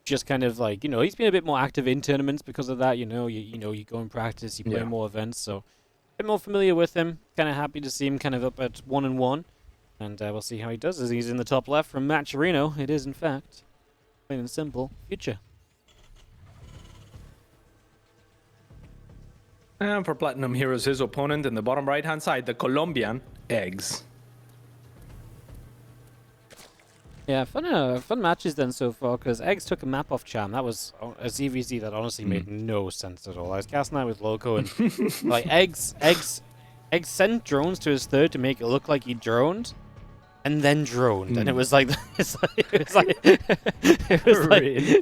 just kind of like, he's been a bit more active in tournaments because of that. You go and practice, you play more events, so a bit more familiar with him. Kind of happy to see him kind of up at 1-1, and we'll see how he does as he's in the top left from Matcherino. It is, in fact, plain and simple, Future. And for Platinum Heroes, his opponent in the bottom right-hand side, the Colombian eGGz. Yeah, fun matches then so far, because eGGz took a map off Cham. That was a ZVZ that honestly made no sense at all. I was casting that with Loco, and like eGGz sent drones to his third to make it look like he droned, and then droned, and it was like,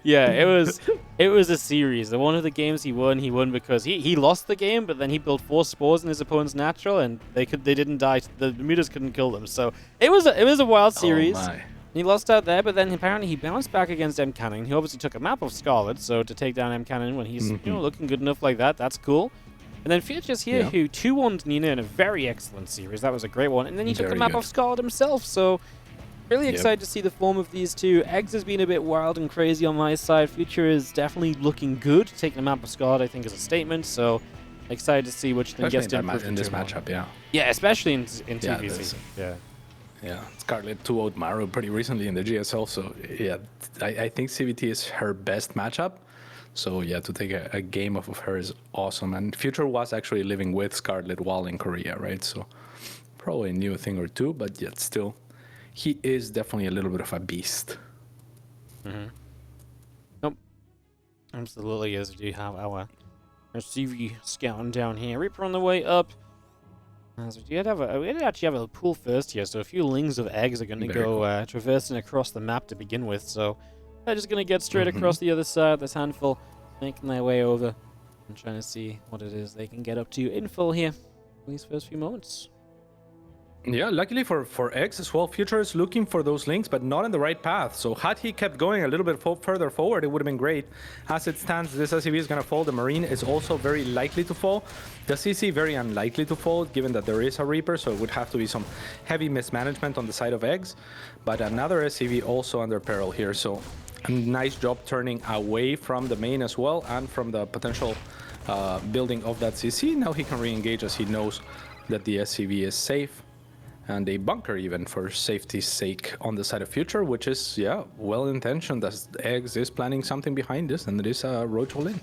yeah, it was a series. The one of the games he won because he lost the game, but then he built 4 spores in his opponent's natural, and they didn't die. The mutas couldn't kill them, so it was a wild series. Oh my. He lost out there, but then apparently he bounced back against M Cannon. He obviously took a map of Scarlet, so to take down M Cannon when he's looking good enough like that, that's cool. And then Future's here, who 2-1'd Nina in a very excellent series. That was a great one. And then he took a map off Scarlet himself, so really excited to see the form of these two. eGGz has been a bit wild and crazy on my side. Future is definitely looking good. Taking a map of Scarlet, I think, is a statement, so excited to see which thing gets to improve in this matchup, Yeah, especially in TVC. Yeah, Scarlet 2-0'd Maru pretty recently in the GSL, so yeah, I think CVT is her best matchup. So yeah, to take a game off of her is awesome. And Future was actually living with Scarlet while in Korea, right? So probably a new thing or two, but yet still, he is definitely a little bit of a beast. Nope. Absolutely is. We do have our CV scouting down here. Reaper on the way up. So we did actually have a pool first here, so a few lings of eGGz are going to go traversing across the map to begin with, so they're just going to get straight across the other side. This handful making their way over and trying to see what it is they can get up to in full here in these first few moments. Yeah, luckily for eGGz as well, Future is looking for those links, but not in the right path. So had he kept going a little bit further forward, it would have been great. As it stands, this SCV is going to fall. The Marine is also very likely to fall. The CC very unlikely to fall, given that there is a Reaper, so it would have to be some heavy mismanagement on the side of eGGz. But another SCV also under peril here, so a nice job turning away from the main as well, and from the potential building of that CC. Now he can re-engage as he knows that the SCV is safe. And a bunker even for safety's sake on the side of Future, which is, well-intentioned, as eGGz is planning something behind this, and it is a Roachling.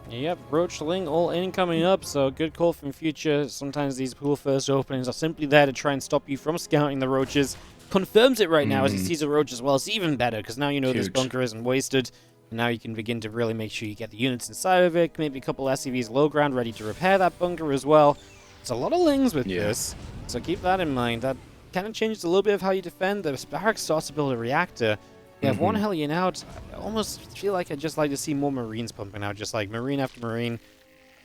Yep, Roachling all in coming up, so good call from Future. Sometimes these pool first openings are simply there to try and stop you from scouting the roaches. Confirms it right now as he sees a roach as well. It's even better, because now you know this bunker isn't wasted. And now you can begin to really make sure you get the units inside of it, maybe a couple SCVs low ground ready to repair that bunker as well. It's a lot of lings with this, so keep that in mind. That kind of changes a little bit of how you defend. The barracks starts to build a reactor. You have one Hellion out. I almost feel like I'd just like to see more Marines pumping out, just like Marine after Marine.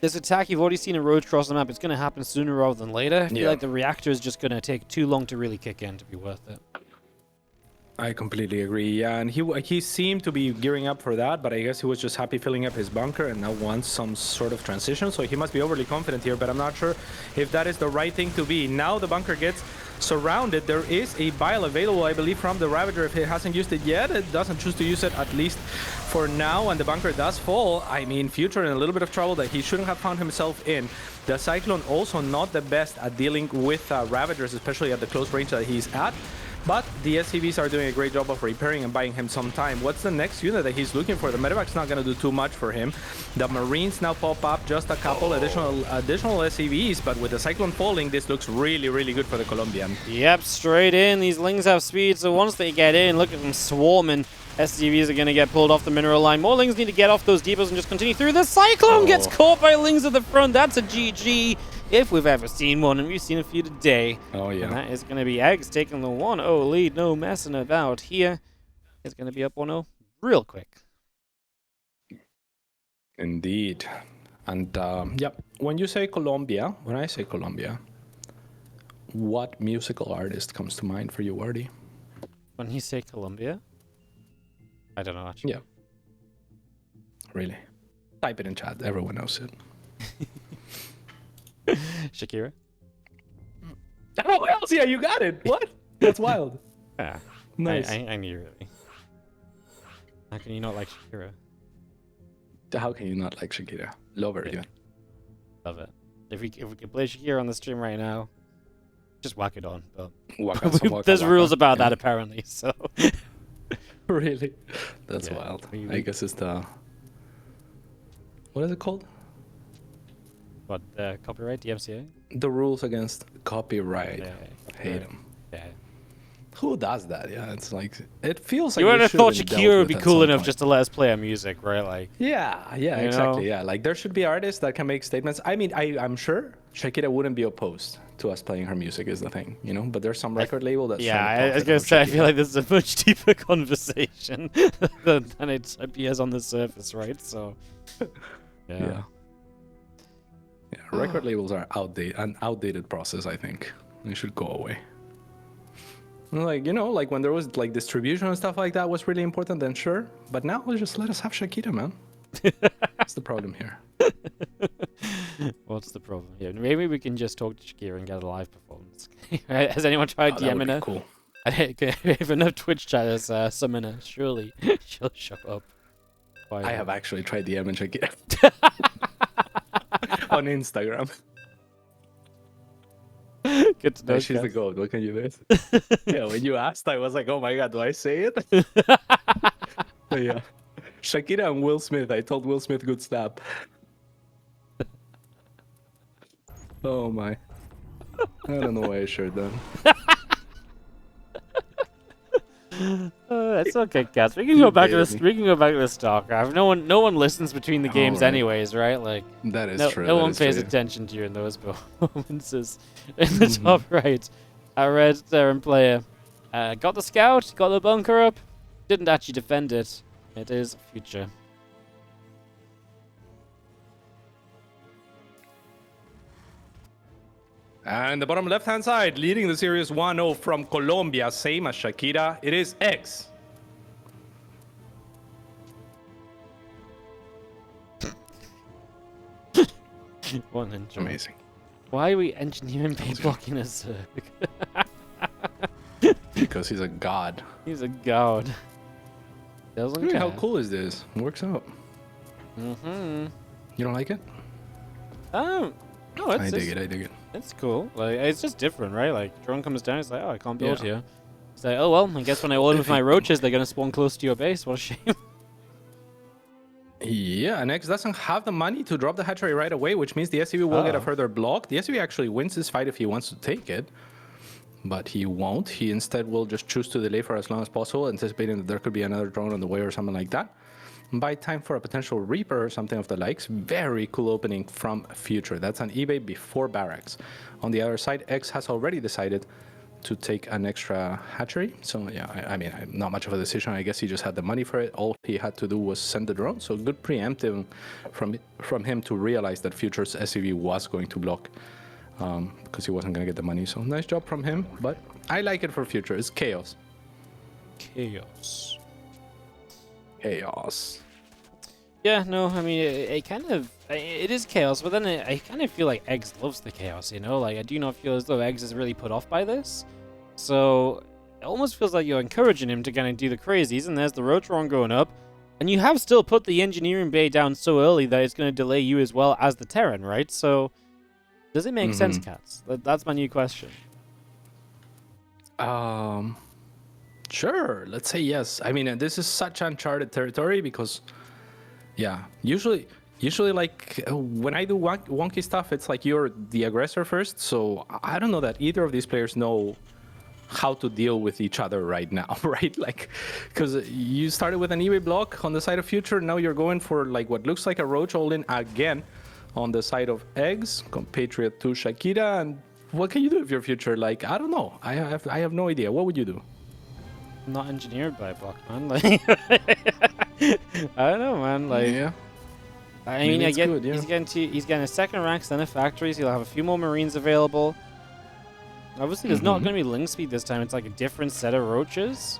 This attack, you've already seen a road cross the map. It's going to happen sooner rather than later. I feel like the reactor is just going to take too long to really kick in to be worth it. I completely agree, yeah, and he seemed to be gearing up for that, but I guess he was just happy filling up his bunker and now wants some sort of transition, so he must be overly confident here, but I'm not sure if that is the right thing to be. Now the bunker gets surrounded. There is a bile available, I believe, from the Ravager. If he hasn't used it yet, it doesn't choose to use it, at least for now, and the bunker does fall. I mean, Future in a little bit of trouble that he shouldn't have found himself in. The Cyclone also not the best at dealing with Ravagers, especially at the close range that he's at. But the SCVs are doing a great job of repairing and buying him some time. What's the next unit that he's looking for? The Medevac's not going to do too much for him. The Marines now pop up, just a couple additional SCVs, but with the Cyclone falling, this looks really, really good for the Colombian. Yep, straight in. These Lings have speed, so once they get in, look at them swarming. SCVs are going to get pulled off the mineral line. More Lings need to get off those depots and just continue through. The Cyclone gets caught by Lings at the front. That's a GG. If we've ever seen one, and we've seen a few today. Oh, yeah. And that is going to be eGGz taking the 1-0 lead. No messing about here. It's going to be up 1-0 real quick. Indeed. And, when I say Colombia, what musical artist comes to mind for you, Artie? When you say Colombia? I don't know, actually. Yeah. Really? Type it in chat. Everyone knows it. Shakira? Oh, else? Yeah, you got it. What? That's wild. Yeah. Nice. I knew, really. How can you not like Shakira? How can you not like Shakira? Love her, even. Love it. If we could play Shakira on the stream right now, just whack it on. But there's rules about that apparently. So really, that's wild. I guess it's the what is it called? What copyright? DMCA? The rules against copyright. Hate them. Yeah. Who does that? Yeah, it's like it feels like you would have thought Shakira would be cool enough just to let us play our music, right? Like yeah, exactly. Yeah, like there should be artists that can make statements. I mean, I'm sure Shakira wouldn't be opposed to us playing her music is the thing, you know. But there's some record label that's I was gonna say I feel like this is a much deeper conversation than it appears on the surface, right? So yeah. Record labels are an outdated process. I think they should go away. Like, you know, like when there was like distribution and stuff like that was really important, then sure. But now just let us have Shakira, man. What's the problem here? What's the problem? Yeah, maybe we can just talk to Shakira and get a live performance. Has anyone tried DMing her? Cool. If enough Twitch chatters summon her, surely she'll show up. I have actually tried DMing Shakira on Instagram. Good to know. She's the goat. What can you do? Yeah, when you asked, I was like, oh my god, do I say it? But yeah. Shakira and Will Smith. I told Will Smith good snap. Oh my. I don't know why I shared that. It's okay, Cats. We can go back to this. We can go back to the StarCraft. No one listens between the games, anyways, right? Like that is true. No one pays attention to you in those performances. In the top right, our red Terran player got the scout, got the bunker up, didn't actually defend it. It is future. And the bottom left-hand side, leading the series 1-0 from Colombia, same as Shakira, it is X. One inch. Amazing. Why are we engineering base blocking a Zerg? Because he's a god. He's a god. Doesn't care. How cool is this? Works out. Mm-hmm. You don't like it? No, I dig it. It's cool. Like it's just different, right? Like drone comes down, it's like, oh, I can't build here. It's like, oh well, I guess when I order with my roaches, they're gonna spawn close to your base. What a shame. Yeah, and X doesn't have the money to drop the hatchery right away, which means the SCV will get a further block. The SCV actually wins this fight if he wants to take it, but he won't. He instead will just choose to delay for as long as possible, anticipating that there could be another drone on the way or something like that. Buy time for a potential Reaper or something of the likes. Very cool opening from Future. That's an eBay before Barracks. On the other side, X has already decided to take an extra hatchery. So yeah, I mean, not much of a decision. I guess he just had the money for it. All he had to do was send the drone. So good preemptive from him to realize that Future's SCV was going to block because he wasn't going to get the money. So nice job from him. But I like it for Future. It's chaos. Chaos. Yeah, no, I mean, it is chaos, but then I kind of feel like Eggs loves the chaos, you know? Like, I do not feel as though Eggs is really put off by this. So, it almost feels like you're encouraging him to kind of do the crazies, and there's the Rotron going up, and you have still put the engineering bay down so early that it's going to delay you as well as the Terran, right? So, does it make sense, Cats? That's my new question. Sure, let's say yes. I mean, this is such uncharted territory because, yeah, usually like when I do wonky stuff, it's like you're the aggressor first. So I don't know that either of these players know how to deal with each other right now, right? Like, because you started with an eBay block on the side of Future, now you're going for like what looks like a roach all-in again on the side of Eggs, compatriot to Shakira, and what can you do if you're Future? Like, I don't know. I have no idea. What would you do? Not engineered by block, man. Like, I don't know, man. Like, yeah. I mean, he's getting a second rank, then a factories. He'll have a few more marines available. Obviously, there's not going to be link speed this time. It's like a different set of roaches.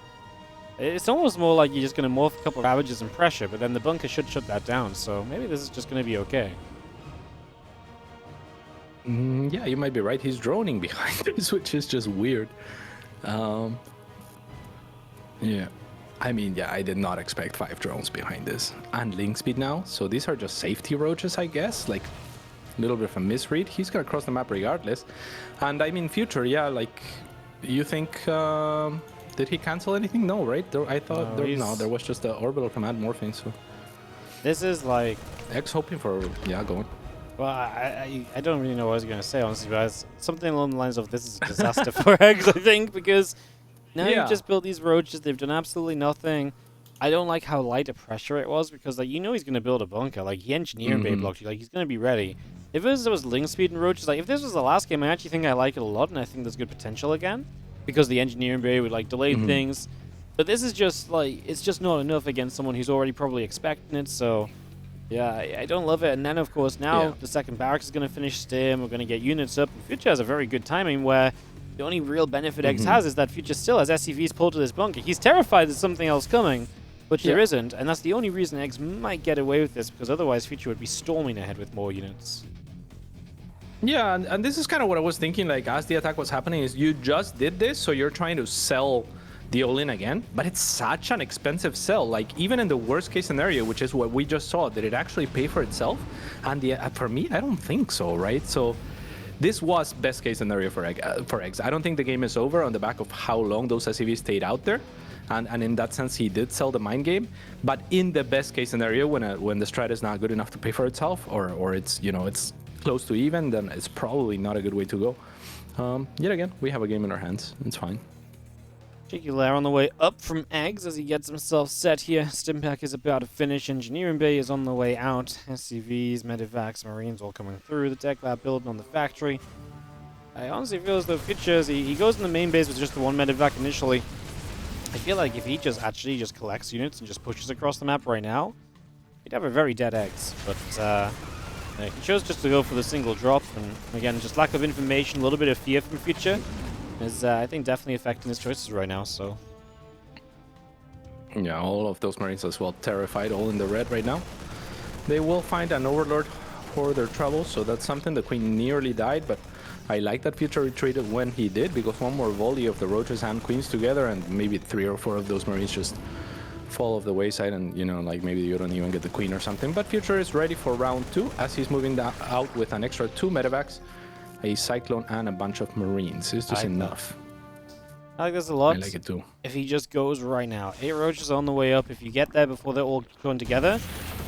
It's almost more like you're just going to morph a couple of ravages and pressure, but then the bunker should shut that down. So maybe this is just going to be okay. Yeah, you might be right. He's droning behind this, which is just weird. Yeah. I mean, yeah, I did not expect 5 drones behind this. And link speed now, so these are just safety roaches, I guess. Like, a little bit of a misread. He's gonna cross the map regardless. And I mean, future, yeah, like, you think, did he cancel anything? No, right? I thought, there was just the orbital command morphing, so. This is like... X hoping for, yeah, going. Well, I don't really know what I was going to say, honestly, but it's something along the lines of this is a disaster for Eggs, I think, because now you've just built these roaches, they've done absolutely nothing. I don't like how light a pressure it was, because, like, you know he's going to build a bunker. Like, he engineered bay blocked you, like, he's going to be ready. If there was link speed and roaches, like, if this was the last game, I actually think I like it a lot, and I think there's good potential again, because the engineering bay would, like, delay things. But this is just, like, it's just not enough against someone who's already probably expecting it, so... Yeah, I don't love it. And then, of course, now the second barracks is going to finish stim. We're going to get units up. And Future has a very good timing where the only real benefit Eggs has is that Future still has SCVs pulled to this bunker. He's terrified there's something else coming, which there isn't. And that's the only reason Eggs might get away with this, because otherwise Future would be storming ahead with more units. Yeah, and this is kind of what I was thinking, like, as the attack was happening, is you just did this, so you're trying to sell the all-in again, but it's such an expensive sell. Like, even in the worst case scenario, which is what we just saw, did it actually pay for itself? And for me, I don't think so, right? So this was best case scenario for Eggs. I don't think the game is over on the back of how long those SCVs stayed out there. And in that sense, he did sell the mind game. But in the best case scenario, when the strat is not good enough to pay for itself, or it's, you know, it's close to even, then it's probably not a good way to go. Yet again, we have a game in our hands. It's fine. Cheeky Lair on the way up from Eggs as he gets himself set here. Stimpack is about to finish. Engineering Bay is on the way out. SCVs, Medivacs, Marines all coming through. The tech lab building on the factory. I honestly feel as though Fitchers, he goes in the main base with just the one Medivac initially. I feel like if he just actually just collects units and just pushes across the map right now, he'd have a very dead Eggs. But he chose just to go for the single drop. And again, just lack of information, a little bit of fear from Future is, I think, definitely affecting his choices right now, so... Yeah, all of those Marines as well, terrified, all in the red right now. They will find an Overlord for their trouble, so that's something. The Queen nearly died, but I like that Future retreated when he did, because one more volley of the Roaches and Queens together, and maybe 3 or 4 of those Marines just fall off the wayside, and, you know, like, maybe you don't even get the Queen or something. But Future is ready for round 2, as he's moving out with an extra 2 Medivacs, a Cyclone, and a bunch of Marines. Is this enough? I like this a lot. I like it too. If he just goes right now. 8 Roaches on the way up. If you get there before they're all going together,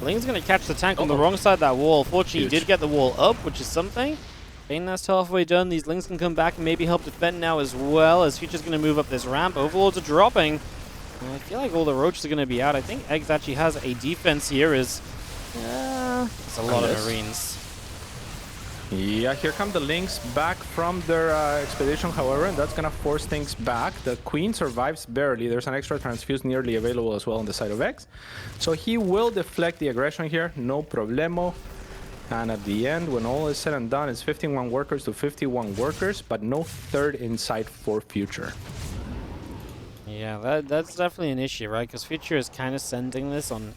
Ling's going to catch the tank on the wrong side of that wall. Fortunately, he did get the wall up, which is something. Being that's halfway done, these Lings can come back and maybe help defend now as well, as Future's going to move up this ramp. Overlords are dropping. And I feel like all the Roaches are going to be out. I think Eggs actually has a defense here. It's a lot of Marines. Yeah, here come the Lynx back from their expedition, however, and that's going to force things back. The Queen survives barely. There's an extra transfuse nearly available as well on the side of X. So he will deflect the aggression here, no problemo. And at the end, when all is said and done, it's 51 workers to 51 workers, but no third in sight for Future. Yeah, that's definitely an issue, right? Because Future is kind of sending this on...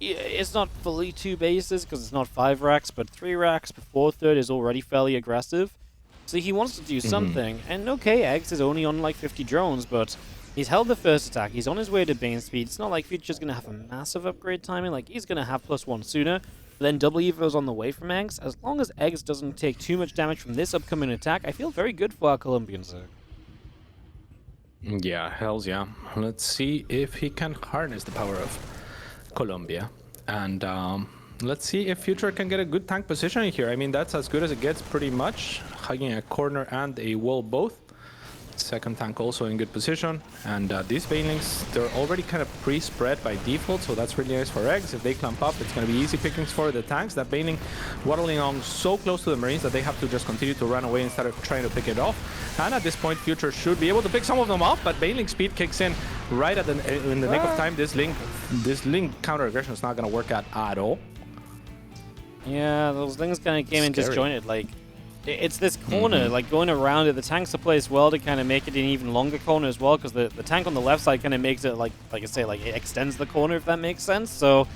It's not fully 2 bases because it's not 5 racks, but 3 racks before third is already fairly aggressive. So he wants to do something. And okay, Eggs is only on like 50 drones, but he's held the first attack. He's on his way to Bane speed. It's not like Future's going to have a massive upgrade timing. Like, he's going to have +1 sooner. But then double Evo's on the way from Eggs. As long as Eggs doesn't take too much damage from this upcoming attack, I feel very good for our Colombians there. Yeah, hells yeah. Let's see if he can harness the power of Colombia. And let's see if Future can get a good tank position here. I mean, that's as good as it gets pretty much. Hugging a corner and a wall both. Second tank also in good position. And these Banelings, they're already kind of pre-spread by default, so that's really nice for Eggs. If they clump up, it's going to be easy pickings for the tanks. That Baneling waddling on so close to the Marines that they have to just continue to run away instead of trying to pick it off. And at this point, Future should be able to pick some of them off, but Baneling speed kicks in right at in the nick of time. This Link counter aggression is not going to work out at all. Yeah, those Lings kind of came in disjointed. Like, it's this corner, like going around it. The tanks are placed well to kind of make it an even longer corner as well, because the tank on the left side kind of makes it like I say, like it extends the corner, if that makes sense. So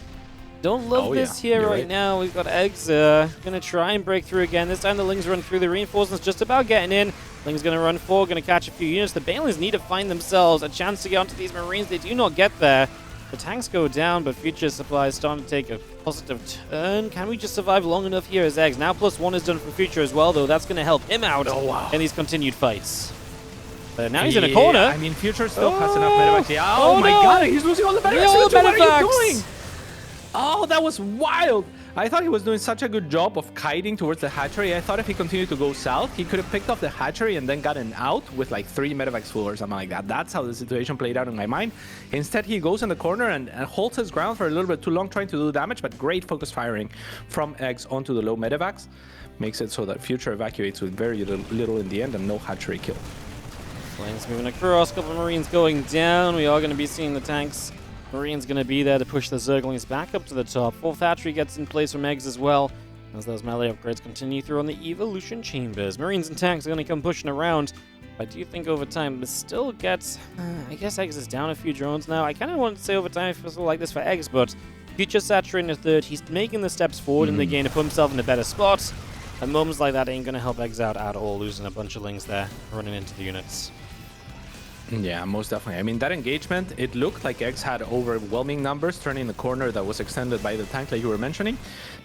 don't love this here right now. We've got Eggs gonna try and break through again. This time the Lings run through. The reinforcements just about getting in. Ling's going to run forward, going to catch a few units. The Banelings need to find themselves a chance to get onto these Marines. They do not get there. The tanks go down, but Future Supply is starting to take a positive turn. Can we just survive long enough here as Eggs? Now +1 is done for Future as well, though. That's going to help him out in these continued fights. But now he's in a corner. I mean, Future still has enough medevacs. Yeah, oh my god, he's losing all the medevacs. What are you doing? Oh, that was wild. I thought he was doing such a good job of kiting towards the hatchery. I thought if he continued to go south, he could have picked off the hatchery and then gotten out with like 3 medevacs full or something like that. That's how the situation played out in my mind. Instead, he goes in the corner and holds his ground for a little bit too long, trying to do damage, but great focus firing from Eggs onto the low medevacs. Makes it so that Future evacuates with very little in the end and no hatchery kill. Flames moving across, couple of Marines going down. We are going to be seeing the tanks. Marines going to be there to push the Zerglings back up to the top. 4th hatchery gets in place from Eggs as well, as those melee upgrades continue through on the evolution chambers. Marines and tanks are going to come pushing around. I do think over time this still gets... I guess Eggs is down a few drones now. I kind of want to say over time if it's like this for Eggs, but Future saturating the 3rd. He's making the steps forward in the game to put himself in a better spot. And moments like that ain't going to help Eggs out at all, losing a bunch of Lings there, running into the units. Yeah, most definitely. I mean, that engagement, it looked like Eggs had overwhelming numbers, turning the corner that was extended by the tank, like you were mentioning.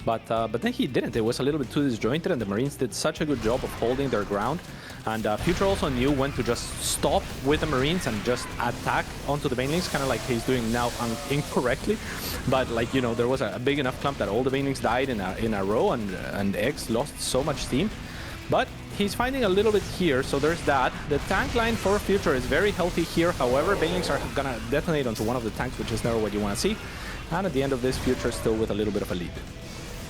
But then he didn't. It was a little bit too disjointed, and the Marines did such a good job of holding their ground. And Future also knew when to just stop with the Marines and just attack onto the Banelings, kind of like he's doing now incorrectly. But, like, you know, there was a big enough clump that all the Banelings died in a row, and Eggs lost so much steam. But he's finding a little bit here, so there's that. The tank line for Future is very healthy here. However, Banelings are gonna detonate onto one of the tanks, which is never what you want to see. And at the end of this, Future still with a little bit of a lead.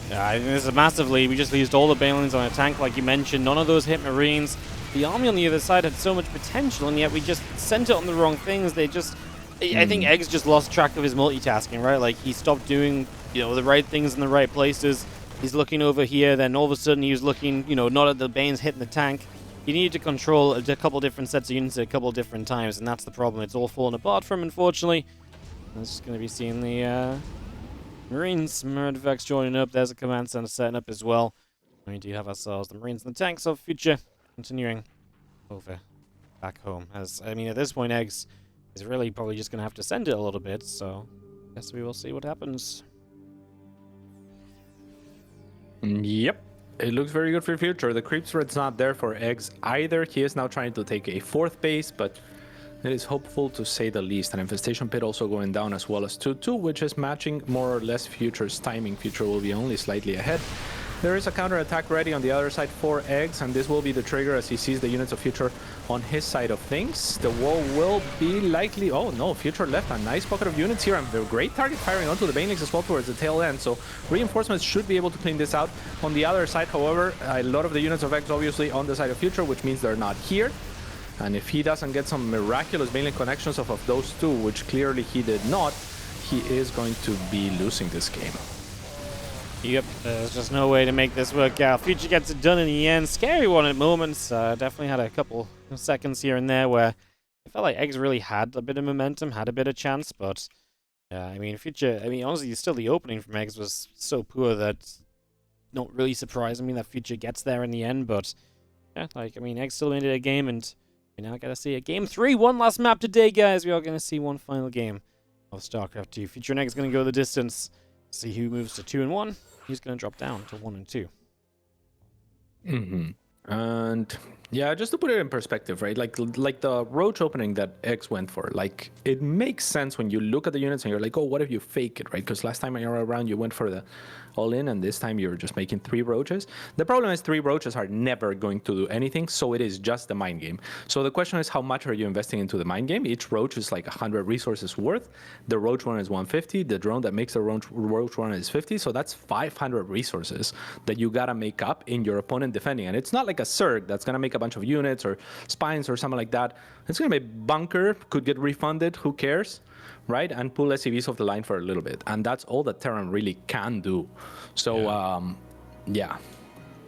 Yeah, I think this is a massive lead. We just used all the Banelings on a tank, like you mentioned. None of those hit Marines. The army on the other side had so much potential, and yet we just sent it on the wrong things. They just... I think Eggs just lost track of his multitasking, right? Like, he stopped doing, you know, the right things in the right places. He's looking over here, then all of a sudden he was looking, you know, not at the Banes hitting the tank. He needed to control a couple different sets of units at a couple different times, and that's the problem. It's all falling apart from him, unfortunately. I'm just going to be seeing the Marines, Murdervex joining up. There's a command center setting up as well. And we do have ourselves the Marines and the tanks of Future continuing over back home. As I mean, at this point, Eggs is really probably just going to have to send it a little bit, so I guess we will see what happens. Yep, it looks very good for Future. The creep threat's not there for Eggs either. He is now trying to take a 4th base, but it is hopeful to say the least. An infestation pit also going down as well as 2-2, which is matching more or less Future's timing. Future will be only slightly ahead. There is a counterattack ready on the other side for Eggs, and this will be the trigger as he sees the units of Future on his side of things. The wall will be likely... Oh no, Future left a nice pocket of units here, and they're great target firing onto the Banelings as well towards the tail end, so reinforcements should be able to clean this out. On the other side, however, a lot of the units of Eggs obviously on the side of Future, which means they're not here. And if he doesn't get some miraculous Baneling connections off of those two, which clearly he did not, he is going to be losing this game. Yep, there's just no way to make this work out. Future gets it done in the end. Scary one at moments. Definitely had a couple of seconds here and there where I felt like Eggs really had a bit of momentum, had a bit of chance, but I mean, Future, I mean, honestly, still the opening from Eggs was so poor that not really surprising me that Future gets there in the end, but yeah, like, I mean, Eggs still made it a game, and we now got to see a game 3. One last map today, guys. We are going to see one final game of StarCraft 2. Future and Eggs going to go the distance. See who moves to 2 and 1. He's going to drop down to 1 and 2. And yeah, just to put it in perspective, right? Like the Roach opening that X went for, like, it makes sense when you look at the units and you're like, oh, what if you fake it, right? Because last time you were around, you went for the all-in, and this time you're just making 3 Roaches. The problem is 3 Roaches are never going to do anything, so it is just the mind game. So the question is, how much are you investing into the mind game? Each Roach is like 100 resources worth. The Roach one is 150. The drone that makes the Roach one is 50. So that's 500 resources that you gotta make up in your opponent defending. And it's not like a Zerg that's gonna make a bunch of units or spines or something like that. It's gonna be bunker, could get refunded, who cares? Right, and pull SCVs off the line for a little bit, and that's all that Terran really can do. So, yeah.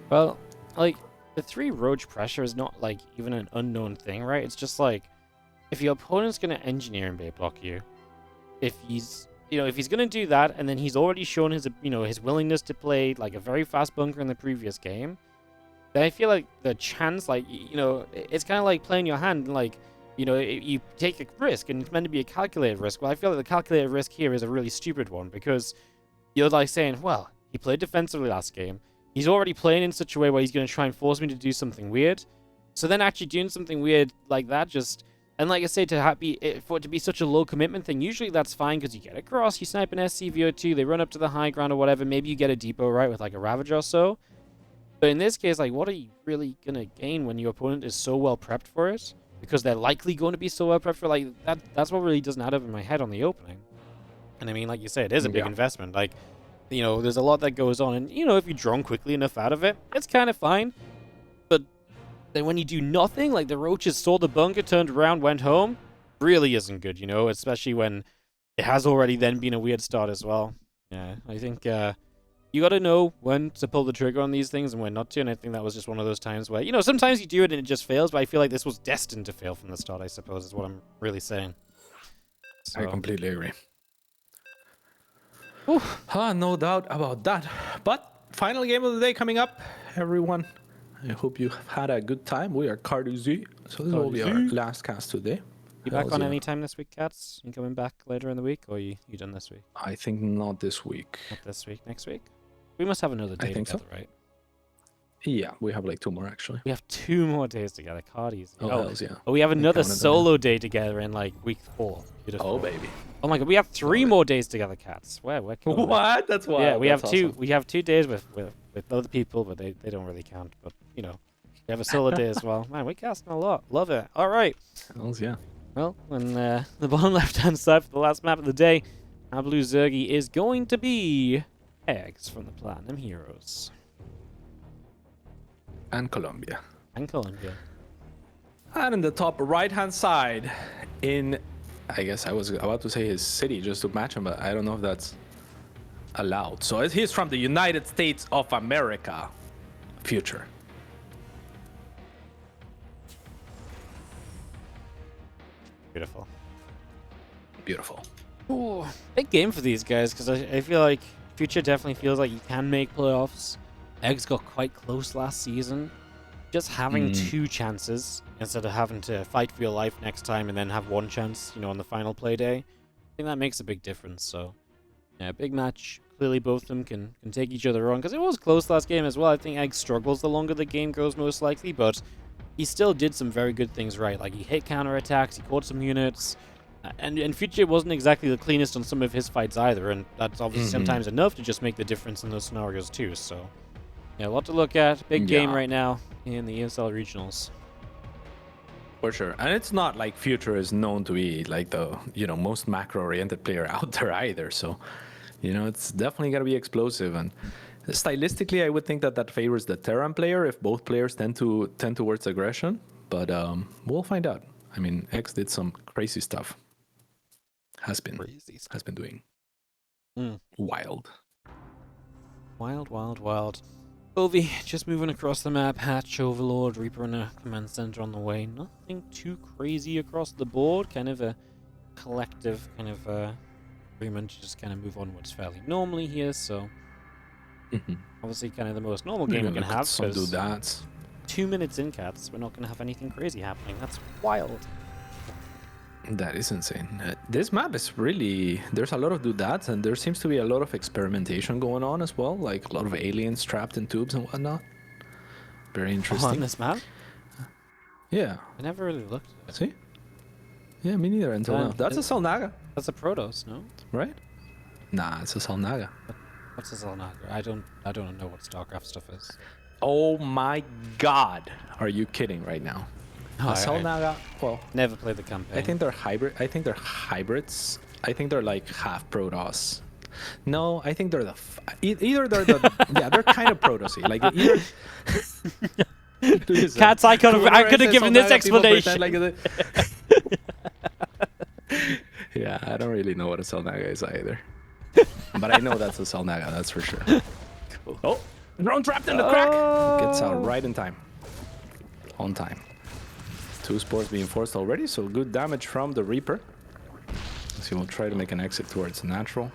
Well, like, the 3 Roach pressure is not, like, even an unknown thing, right? It's just, like, if your opponent's going to engineer and bait block you, if he's, you know, if he's going to do that, and then he's already shown his, you know, his willingness to play, like, a very fast bunker in the previous game, I feel like the chance, like, you know, it's kind of like playing your hand, like, you know, you take a risk, and it's meant to be a calculated risk. Well, I feel like the calculated risk here is a really stupid one, because you're like saying, well, he played defensively last game. He's already playing in such a way where he's going to try and force me to do something weird. So then actually doing something weird like that just... And like I say, for it to be such a low commitment thing, usually that's fine because you get across, you snipe an SCVO2, they run up to the high ground or whatever, maybe you get a depot right with like a Ravager or so. But in this case, like, what are you really going to gain when your opponent is so well prepped for it? Because they're likely going to be so well prepped for it. Like, that's what really doesn't add up in my head on the opening. And I mean, like you say, it is a big investment. Like, you know, there's a lot that goes on. And, you know, if you drone quickly enough out of it, it's kind of fine. But then when you do nothing, like the Roaches saw the bunker, turned around, went home, really isn't good, you know? Especially when it has already then been a weird start as well. Yeah, I think... you got to know when to pull the trigger on these things and when not to, and I think that was just one of those times where, you know, sometimes you do it and it just fails, but I feel like this was destined to fail from the start, I suppose, is what I'm really saying. So. I completely agree. No doubt about that. But final game of the day coming up, everyone. I hope you had a good time. We are Carduzy, so this will be our last cast today. You back on any time this week, Cats? You coming back later in the week, or you done this week? I think not this week. Not this week, next week? We must have another day together, so. Right? Yeah, we have like 2 more actually. We have 2 more days together, Cardies. Yeah. Oh, we have another solo day together in like week 4. Beautiful. Oh baby. Oh my god, we have 3 more days together, Cats. Where what? That's wild. Yeah, we have awesome. 2. We have 2 days with other people, but they don't really count. But you know, we have a solo day as well. Man, we're casting a lot. Love it. All right. Hells yeah. Well, when the bottom left-hand side for the last map of the day, our blue Zergy is going to be eggs from the Platinum Heroes. And Colombia. And Colombia. And in the top right-hand side, in, I guess I was about to say his city just to match him, but I don't know if that's allowed. So he's from the United States of America. Future. Beautiful. Beautiful. Ooh, big game for these guys, because I feel like Future definitely feels like you can make playoffs. Eggs got quite close last season. Just having 2 chances instead of having to fight for your life next time and then have 1 chance, you know, on the final play day. I think that makes a big difference. So, yeah, big match. Clearly both of them can take each other on, because it was close last game as well. I think Eggs struggles the longer the game goes, most likely, but he still did some very good things right. Like, he hit counterattacks, he caught some units, and Future wasn't exactly the cleanest on some of his fights either, and that's obviously sometimes enough to just make the difference in those scenarios too. So, yeah, a lot to look at. Big game right now in the ESL regionals. For sure. And it's not like Future is known to be like the, you know, most macro-oriented player out there either. So, you know, it's definitely going to be explosive. And stylistically, I would think that favors the Terran player if both players tend towards aggression. But we'll find out. I mean, X did some crazy stuff. Has been doing wild. Wild. Ovi, just moving across the map. Hatch, Overlord, Reaper, and a command center on the way. Nothing too crazy across the board. Kind of a collective kind of agreement to just kind of move onwards fairly normally here. So, obviously, kind of the most normal game we can have. Some do that. 2 minutes in, Cats. We're not going to have anything crazy happening. That's wild. That is insane. This map is really... There's a lot of doodads, and there seems to be a lot of experimentation going on as well. Like a lot of aliens trapped in tubes and whatnot. Very interesting. On this map? Yeah. I never really looked at it. See? Yeah, me neither until now. That's a Salnaga. That's a Protoss, no? Right? Nah, it's a Salnaga. What's a Salnaga? I don't know what StarCraft stuff is. Oh my god. Are you kidding right now? Salnaga, well, never played the campaign. I think they're hybrids. I think they're like half Protoss. No, I think they're either they're the yeah, they're kind of Protoss-y. Like either Cats, I could have given this explanation. Yeah, I don't really know what a Salnaga is either. But I know that's a Salnaga, that's for sure. Cool. Oh, drone trapped in the crack. Gets out right in time. On time. 2 spores being forced already, so good damage from the Reaper. So we'll try to make an exit towards natural.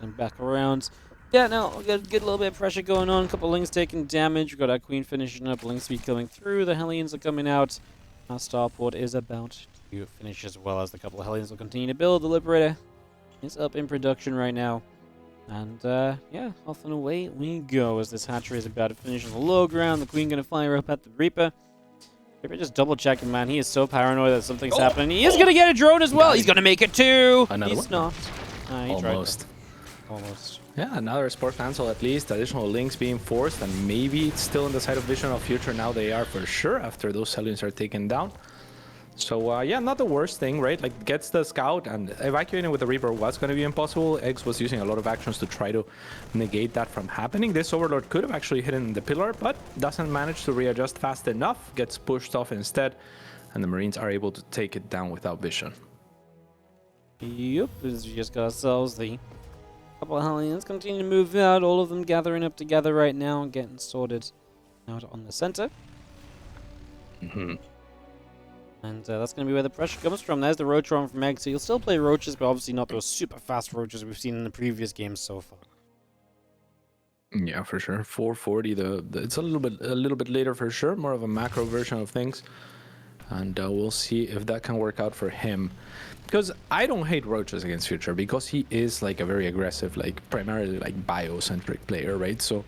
And back around. Yeah, no, we got a little bit of pressure going on. A couple Lings taking damage. We've got our Queen finishing up. Link speed coming through. The Hellions are coming out. Our Starport is about to finish as well as the couple of Hellions will continue to build. The Liberator is up in production right now. And, yeah, off and away we go as this hatchery is about to finish on the low ground. The Queen going to fire up at the Reaper. Reaper just double checking, man. He is so paranoid that something's happening. He is going to get a drone as well. He's going to make it too. He's not. He Almost. Almost. Yeah, another sport cancel at least. Additional links being forced, and maybe it's still in the side of vision of Future. Now they are for sure after those Hellions are taken down. So yeah, not the worst thing, right? Like, gets the scout, and evacuating with the Reaper was going to be impossible. eGGz was using a lot of actions to try to negate that from happening. This Overlord could have actually hidden the pillar, but doesn't manage to readjust fast enough. Gets pushed off instead, and the Marines are able to take it down without vision. Yep, we just got ourselves the couple of Hellions continue to move out, all of them gathering up together right now and getting sorted out on the center. Mm-hmm. And that's going to be where the pressure comes from. There's the Roach arm from eGGz. So you'll still play Roaches, but obviously not those super fast Roaches we've seen in the previous games so far. Yeah, for sure. 440. It's a little bit later for sure. More of a macro version of things, and we'll see if that can work out for him. Because I don't hate Roaches against Future, because he is like a very aggressive, like primarily like bio-centric player, right? So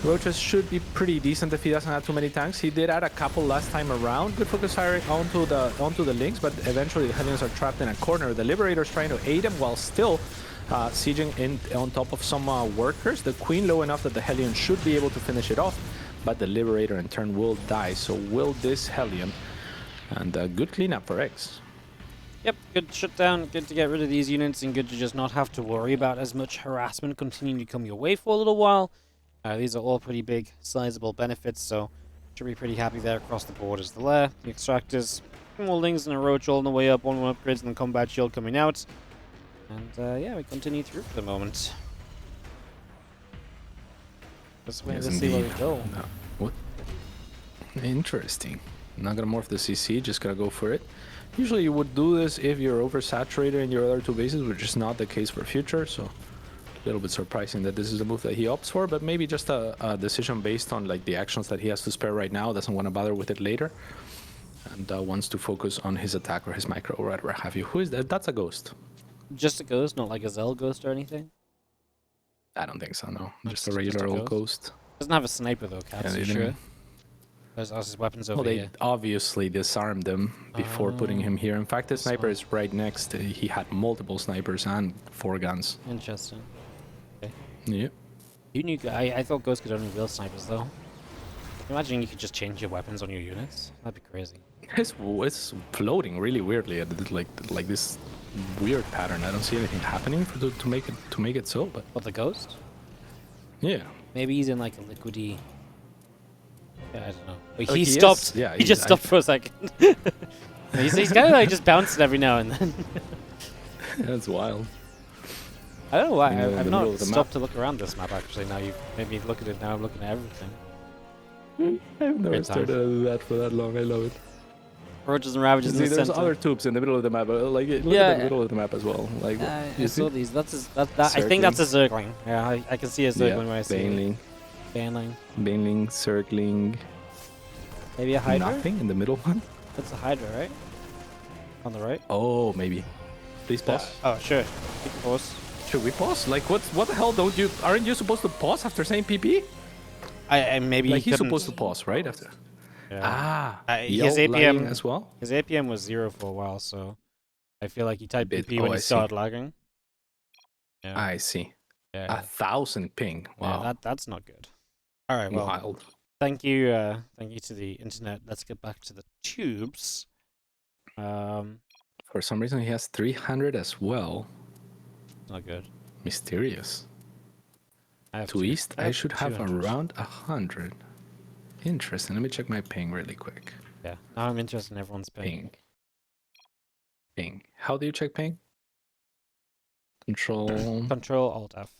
Roaches should be pretty decent if he doesn't have too many tanks. He did add a couple last time around. Good focus firing onto the links, but eventually the Hellions are trapped in a corner. The Liberator's trying to aid him while still sieging on top of some workers. The Queen low enough that the Hellion should be able to finish it off, but the Liberator in turn will die. So will this Hellion, and good cleanup for eGGz. Yep, good shutdown, good to get rid of these units, and good to just not have to worry about as much harassment continuing to come your way for a little while. These are all pretty big, sizable benefits, so should be pretty happy there across the board. As the Lair, the Extractors, more Lings and a Roach all on the way up, one upgrades and the Combat Shield coming out. And yeah, we continue through for the moment. Just wait to see where we go. No. What? Interesting. Not gonna morph the CC, just gonna go for it. Usually you would do this if you're oversaturated in your other two bases, which is not the case for Future, so a little bit surprising that this is the move that he opts for, but maybe just a decision based on like the actions that he has to spare right now, doesn't want to bother with it later, and wants to focus on his attack or his micro or whatever have you. Who is that? That's a ghost. Just a ghost, not like a Zell ghost or anything? I don't think so, no. That's Just a regular just a old ghost. Doesn't have a sniper though, Cats, you sure? There's his weapons over Well, they here. obviously disarmed him before putting him here. In fact, the sniper is right next. He had multiple snipers and 4 guns. Interesting. Okay. Yeah. You knew, I thought ghosts could only wield snipers though. Imagine you could just change your weapons on your units. That'd be crazy. It's floating really weirdly, like this weird pattern. I don't see anything happening to make it so. But What, the ghost? yeah, Maybe he's in like a liquidy. Yeah, I don't know. But Oh, he he stopped. is? Yeah, he just stopped for a second. he's kind of like just bouncing every now and then. that's wild. I don't know why. In the I've middle not of the stopped map. to look around this map actually. Now you've made me look at it. Now I'm looking at everything. I've never Great time. started to do that for that long. I love it. Roaches and Ravages in See, the there's center. other tubes in the middle of the map. Look Yeah, at the middle of the map as well. Like, I you saw see? these. I think that's a Zergling. Yeah, I can see a Zergling when I see it. Baneling, Baneling. circling. Maybe a Hydra? Nothing in the middle one. That's a Hydra, right? On the right? Oh, maybe. Please pause. Oh, sure. You can pause. Should we pause? Like, what the hell? Aren't you supposed to pause after saying PP? I maybe Like, he he's couldn't- supposed to pause right after. Yeah. His Yell APM lagging as well. His APM was 0 for a while, so I feel like he typed Bit- PP when oh, he I see. started lagging. Yeah. I see. Yeah. 1,000 ping. Wow. Yeah, that's not good. All right, well, Wild. thank you to the internet. Let's get back to the tubes. For some reason, he has 300 as well. Not good. Mysterious. I have To east, I should have 200. around 100. Interesting. Let me check my ping really quick. Yeah. Now I'm interested in everyone's ping. Ping. How do you check ping? Control. Control Alt F.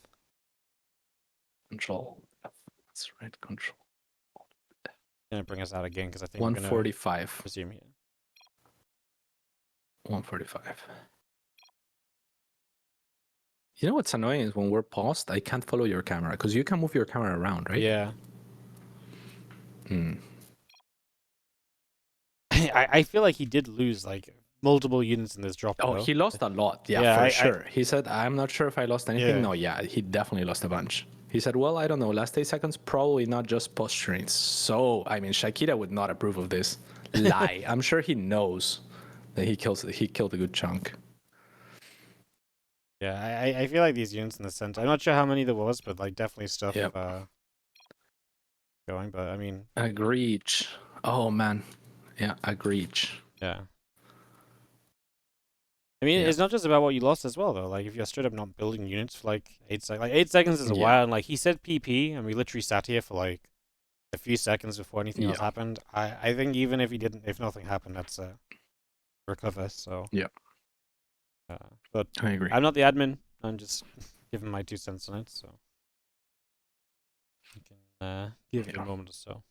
Control. That's right. Control. Gonna bring us out again because I think we're gonna 145. resume here. 145. You know what's annoying is when we're paused, I can't follow your camera because you can move your camera around, right? Yeah. I feel like he did lose like multiple units in this drop. Oh, though. he lost a lot. Yeah, Yeah, for sure. He said, I'm not sure if I lost anything. Yeah. No, yeah, he definitely lost a bunch. He said, well, I don't know. Last 8 seconds, probably not just posturing. So, I mean, Shakira would not approve of this lie. I'm sure he knows that he killed a good chunk. Yeah, I feel like these units in the center. I'm not sure how many there was, but like definitely stuff going. But I mean, Agreed. Oh man, yeah, agreed. yeah. I mean, it's not just about what you lost as well, though. Like, if you're straight up not building units for like 8 seconds, like 8 seconds is a while. And like he said, PP, and we literally sat here for like a few seconds before anything else happened. I think even if if nothing happened, that's a recover. So yeah. But I agree. I'm not the admin. I'm just giving my 2 cents on it. So you can give it a moment or so.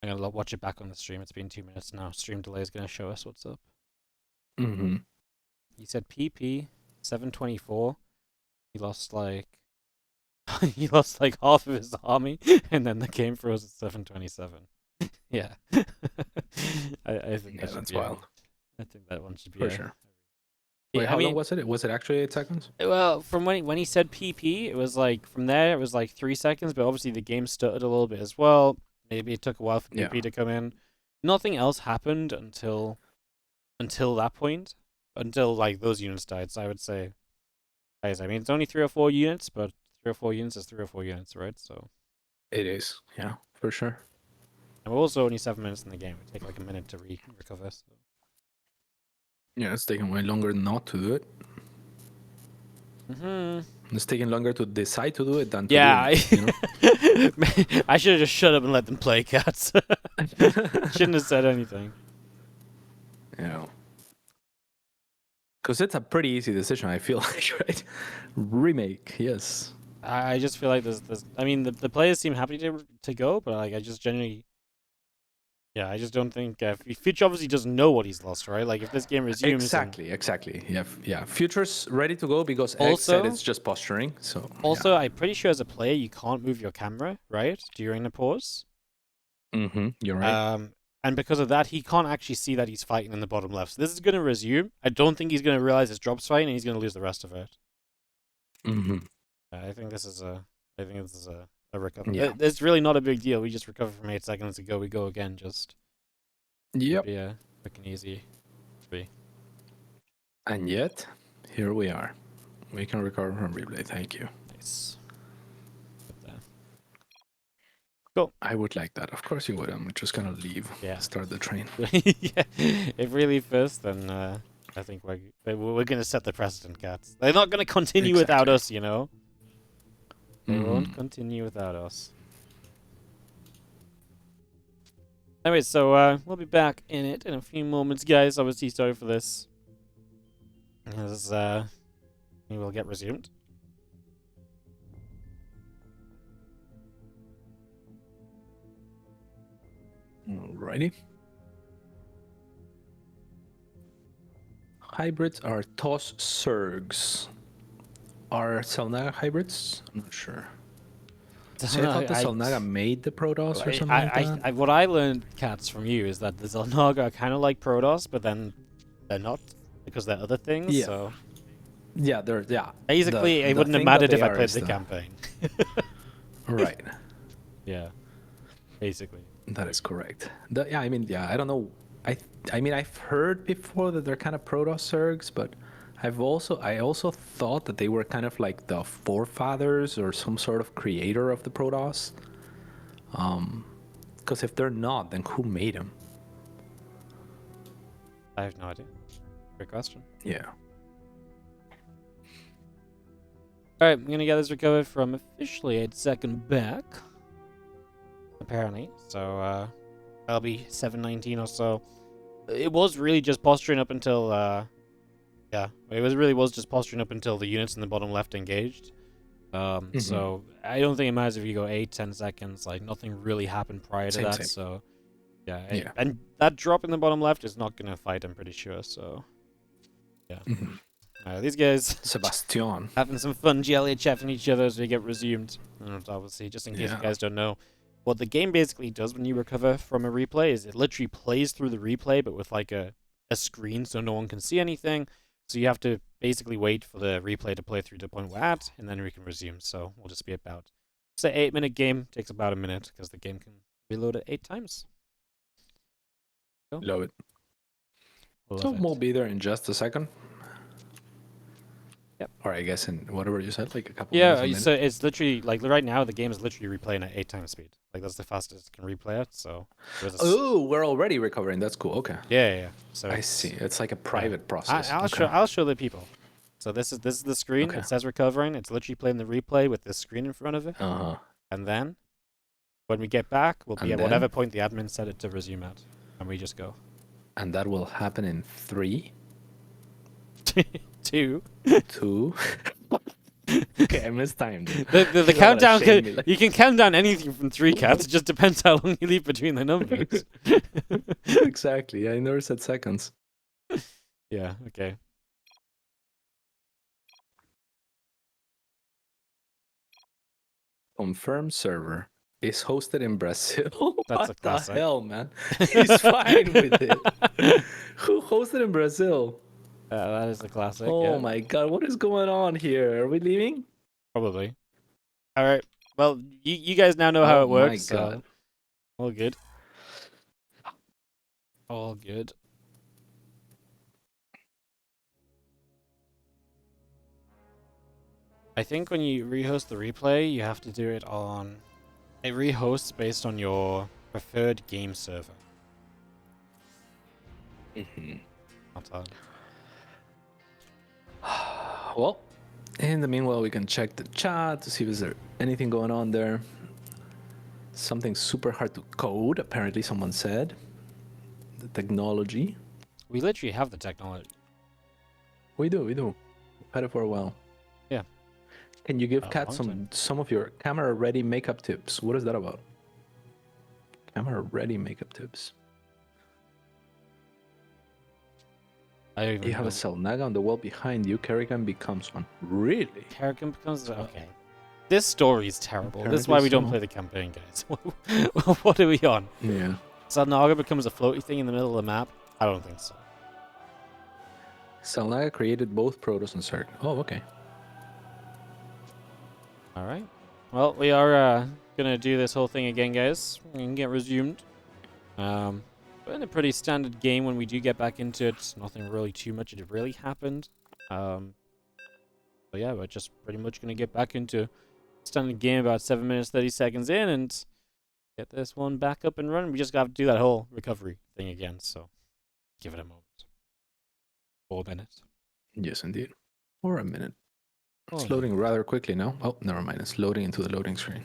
I'm gonna watch it back on the stream. It's been 2 minutes now. Stream delay is gonna show us what's up. He said PP 724. He lost like half of his army, and then the game froze at 727. Yeah, I think that's wild. I think that one should be for sure. Yeah, Wait, how long was it? Was it actually 8 seconds? Well, from when he said PP, it was like from there it was like 3 seconds, but obviously the game stuttered a little bit as well. Maybe it took a while for PP to come in. Nothing else happened until that point. Until like those units died, so I would say, guys, I mean it's only 3 or 4 units, but 3 or 4 units is 3 or 4 units, right? So it is, yeah, for sure. And we're also only 7 minutes in the game. It take like a minute to recover. So. Yeah, it's taking way longer not to do it. It's taking longer to decide to do it than to do it. You know? I should have just shut up and let them play, cats. Shouldn't have said anything. Yeah. Because it's a pretty easy decision, I feel like, right? Remake, yes. I just feel like there's I mean, the players seem happy to go, but like I just genuinely, I just don't think Future obviously doesn't know what he's lost, right? Like if this game resumes, exactly. Yeah. Future's ready to go because X said it's just posturing. So also, I'm pretty sure as a player you can't move your camera, right, during the pause. You're right. And because of that, he can't actually see that he's fighting in the bottom left. So this is going to resume. I don't think he's going to realize his drop's fighting, and he's going to lose the rest of it. I think this is a recover. Yeah. It's really not a big deal. We just recover from 8 seconds ago. We go again. Just yep. Be a quick and easy 3. And yet, here we are. We can recover from replay. Thank you. Nice. Cool. I would like that. Of course you would. I'm just gonna leave. Yeah. Start the train. Yeah. If we leave first, then I think we're gonna set the precedent, cats. They're not gonna continue without us, you know. They won't continue without us. Anyway, so we'll be back in it in a few moments, guys. Obviously, sorry for this. As we will get resumed. Alrighty. Hybrids are TOS Zergs. Are Selnaga hybrids? I'm not sure. So I thought the Selnaga made the Protoss or something like that? What I learned, cats, from you is that the Selnaga are kind of like Protoss, but then they're not because they're other things. Yeah. So. Yeah, they're Basically, it wouldn't have mattered if I played the campaign. Right. Yeah. Basically. That is correct. I don't know. I mean, I've heard before that they're kind of Protoss Zergs, but I also thought that they were kind of like the forefathers or some sort of creator of the Protoss. Because if they're not, then who made them? I have no idea. Great question. Yeah. Alright, I'm gonna get this recovered from officially 8 seconds back. Apparently. So, that'll be 7:19 or so. It was really just posturing up until, it was just posturing up until the units in the bottom left engaged. So, I don't think it matters if you go 8-10 seconds. Like, nothing really happened prior to that, same. So, yeah. And that drop in the bottom left is not gonna fight, I'm pretty sure, so... Yeah. These guys Sebastian. having some fun GLHFing each other as they get resumed. And obviously, just in case you guys don't know, what the game basically does when you recover from a replay is it literally plays through the replay, but with like a screen so no one can see anything. So you have to basically wait for the replay to play through to the point we're at, and then we can resume. So we'll just be about, say, 8-minute game. Takes about a minute because the game can reload it 8 times. Love it. So we'll be there in just a second. Yep. Or I guess in whatever you said, like a couple Yeah, minutes. so it's literally, like, right now the game is literally replaying at 8 times speed. Like, that's the fastest it can replay it, so... Oh, we're already recovering. That's cool. Okay. Yeah. So I see. It's like a private process. I'll show the people. So this is the screen. Okay. It says recovering. It's literally playing the replay with this screen in front of it. And then, when we get back, we'll be at whatever point the admin set it to resume at. And we just go. And that will happen in 3... 2. 2. Okay, I mistimed it. The countdown, you can count down anything from 3 cats. It just depends how long you leave between the numbers. Exactly. I never said seconds. Yeah, okay. Confirm server is hosted in Brazil. That's a what classic. the hell, man? He's fine with it. Who hosted in Brazil? That is a classic. Oh my god, what is going on here? Are we leaving? Probably. All right. Well, you guys now know how it works. Oh my god. All good. All good. I think when you rehost the replay, you have to do it on... It rehosts based on your preferred game server. Not hard. Well, in the meanwhile, we can check the chat to see if there's anything going on there. Something super hard to code, apparently someone said. The technology. We literally have the technology. We do. We've had it for a while. Yeah. Can you give Kat some of your camera-ready makeup tips? What is that about? Camera-ready makeup tips. You have a Selnaga on the wall behind you. Kerrigan becomes one. Really? Kerrigan becomes... Okay. This story is terrible. Apparently this is why we don't play the campaign, guys. What are we on? Yeah. Selnaga becomes a floaty thing in the middle of the map? I don't think so. Selnaga created both Protoss and Zerg. Oh, okay. Alright. Well, we are going to do this whole thing again, guys. We can get resumed. But in a pretty standard game when we do get back into it. Nothing really too much had really happened. So yeah, we're just pretty much going to get back into standard game about 7 minutes, 30 seconds in and get this one back up and running. We just got to do that whole recovery thing again, so give it a moment. 4 minutes. Yes, indeed. Or a minute. Oh, it's loading rather quickly now. Oh, never mind. It's loading into the loading screen.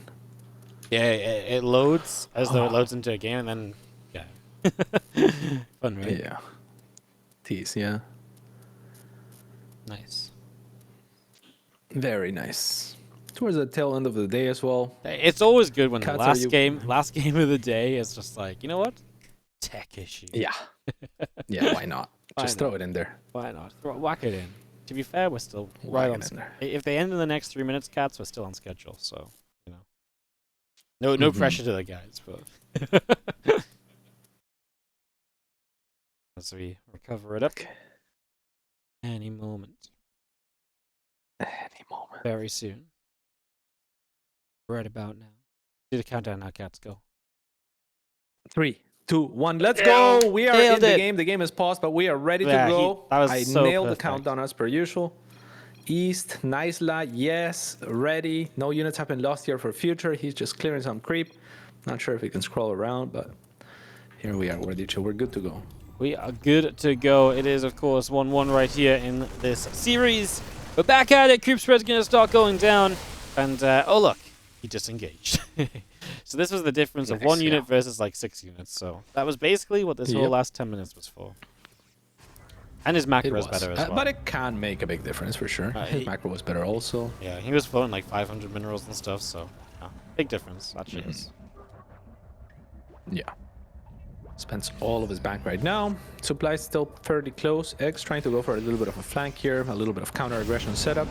Yeah, it loads as though it loads into a game and then, yeah. Fun, right? Yeah. Tease, yeah. Nice. Very nice. Towards the tail end of the day as well. It's always good when the Cats, last game of the day is just like, you know what? Tech issue. Yeah. Yeah, why not? Just throw it in there. Why not? Whack it in. To be fair, we're still right on. If they end in the next 3 minutes, Cats, we're still on schedule. So, you know, no pressure to the guys, but as we recover it up, any moment, very soon, right about now. Do the countdown now, Cats. Go. 3, 2, 1. Let's go. We are in the game. The game is paused, but we are ready to go. I nailed the countdown as per usual. East, Naisla, yes, ready. No units have been lost here for future. He's just clearing some creep. Not sure if he can scroll around, but here we are. We're good to go. We are good to go. It is, of course, 1-1 right here in this series. We're back at it. Creep spread's going to start going down. And, oh, look. He disengaged. So this was the difference of 1 unit versus, like, 6 units. So that was basically what this whole last 10 minutes was for. And his macro is better as well. But it can make a big difference for sure. His macro was better also. Yeah, he was floating like 500 minerals and stuff, so big difference, actually is. Yeah. Spends all of his bank right now. Supply still fairly close. X trying to go for a little bit of a flank here, a little bit of counter aggression setup.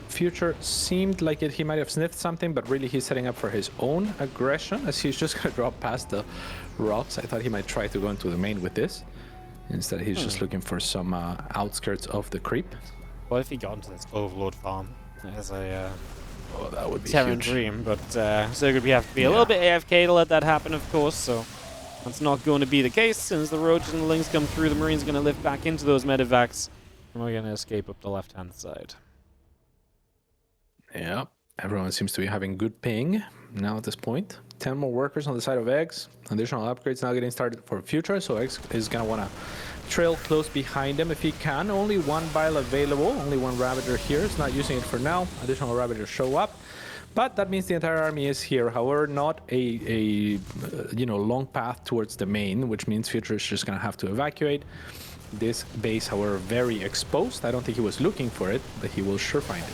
Future seemed like he might have sniffed something, but really he's setting up for his own aggression as he's just gonna drop past the rocks. I thought he might try to go into the main with this. Instead, he's just looking for some outskirts of the creep. What if he got into this Overlord farm as a Oh, that would be Terran huge. dream? But so we have to be a little bit AFK to let that happen, of course. So that's not going to be the case. Since the roaches and the lings come through, the Marine's going to lift back into those medevacs, and we're going to escape up the left-hand side. Yeah, everyone seems to be having good ping now at this point. 10 more workers on the side of Eggs. Additional upgrades now getting started for Future, so Eggs is going to want to trail close behind him if he can. Only one bile available, only one Ravager here. It's not using it for now. Additional Ravagers show up. But that means the entire army is here. However, not a long path towards the main, which means Future is just going to have to evacuate. This base, however, very exposed. I don't think he was looking for it, but he will sure find it.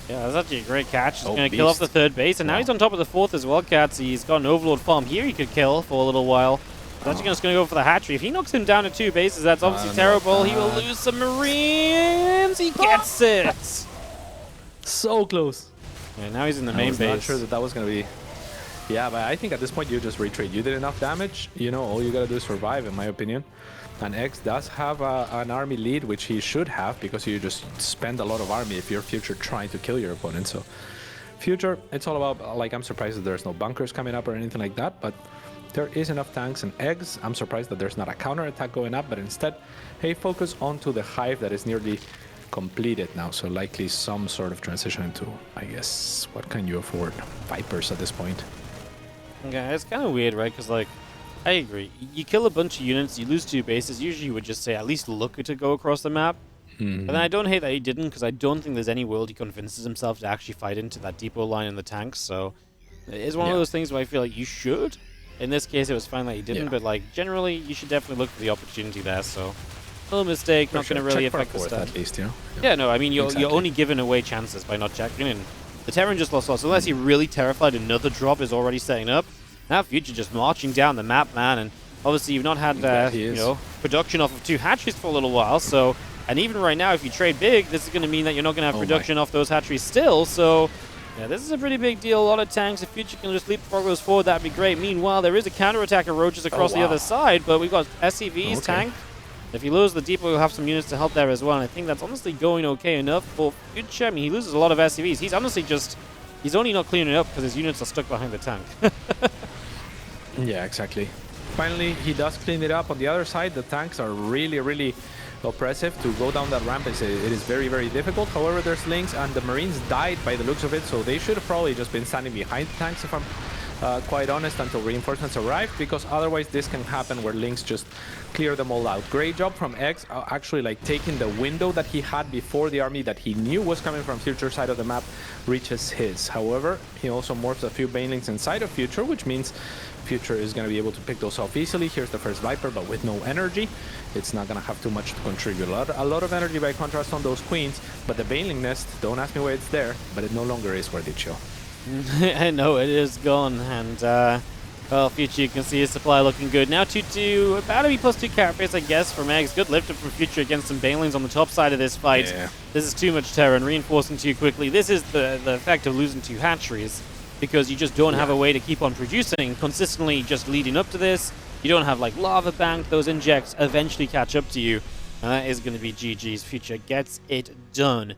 Yeah, that's actually a great catch. He's Oh, going to kill off the beast. third base, and now he's on top of the fourth as well, Cats. He's got an Overlord farm here he could kill for a little while. He's actually just going to go for the hatchery. If he knocks him down to 2 bases, that's obviously terrible. He will lose some Marines. He gets it. So close. And now he's in the I main was base. not sure that that was going to be... Yeah, but I think at this point you just retreat. You did enough damage. You know, all you got to do is survive, in my opinion. And X does have an army lead, which he should have, because you just spend a lot of army if you're Future trying to kill your opponent. So Future, it's all about, like, I'm surprised that there's no bunkers coming up or anything like that, but there is enough tanks and eggs. I'm surprised that there's not a counter attack going up, but instead, hey, focus onto the hive that is nearly completed now. So likely some sort of transition into, I guess, what can you afford? Vipers at this point. Yeah, it's kind of weird, right? Because, like, I agree. You kill a bunch of units, you lose 2 bases. Usually you would just say at least look to go across the map. But then I don't hate that he didn't, because I don't think there's any world he convinces himself to actually fight into that depot line in the tanks. So it's one of those things where I feel like you should. In this case, it was fine that he didn't, but like generally, you should definitely look for the opportunity there. So little mistake, not going to really affect the stat. At least, you know? Yeah, no, I mean you're only giving away chances by not checking in. The Terran just lost lots, unless he really terrified another drop is already setting up. Now Future just marching down the map, man, and obviously you've not had production off of 2 hatcheries for a little while. So, and even right now, if you trade big, this is going to mean that you're not going to have production off those hatcheries still. So, yeah, this is a pretty big deal. A lot of tanks. If Future can just leapfrog those forward, that'd be great. Meanwhile, there is a counterattack of roaches across the other side, but we've got SCVs tank. If he loses the depot, we'll have some units to help there as well. And I think that's honestly going okay enough for Future. I mean, he loses a lot of SCVs. He's honestly just, he's only not cleaning it up because his units are stuck behind the tank. Yeah, exactly. Finally, he does clean it up. On the other side, the tanks are really oppressive. To go down that ramp, it is very difficult. However, there's links, and the Marines died by the looks of it, so they should have probably just been standing behind the tanks, if I'm quite honest, until reinforcements arrive, because otherwise this can happen where links just clear them all out. Great job from X, actually like taking the window that he had before the army that he knew was coming from Future side of the map reaches his. However, he also morphs a few banelings inside of Future, which means Future is going to be able to pick those off easily. Here's the first Viper, but with no energy. It's not going to have too much to contribute. A lot of energy by contrast on those queens, but the baneling nest, don't ask me why it's there, but it no longer is worth it, chill. I know, it is gone, and well, Future, you can see his supply looking good. Now 2-2, about to be +2 carapace, I guess, from Eggs. Good lift up from Future against some banelings on the top side of this fight. Yeah. This is too much Terran, reinforcing too quickly. This is the effect of losing 2 hatcheries, because you just don't have a way to keep on producing consistently just leading up to this. You don't have like lava bank, those injects eventually catch up to you, and that is going to be GG's. Future gets it done.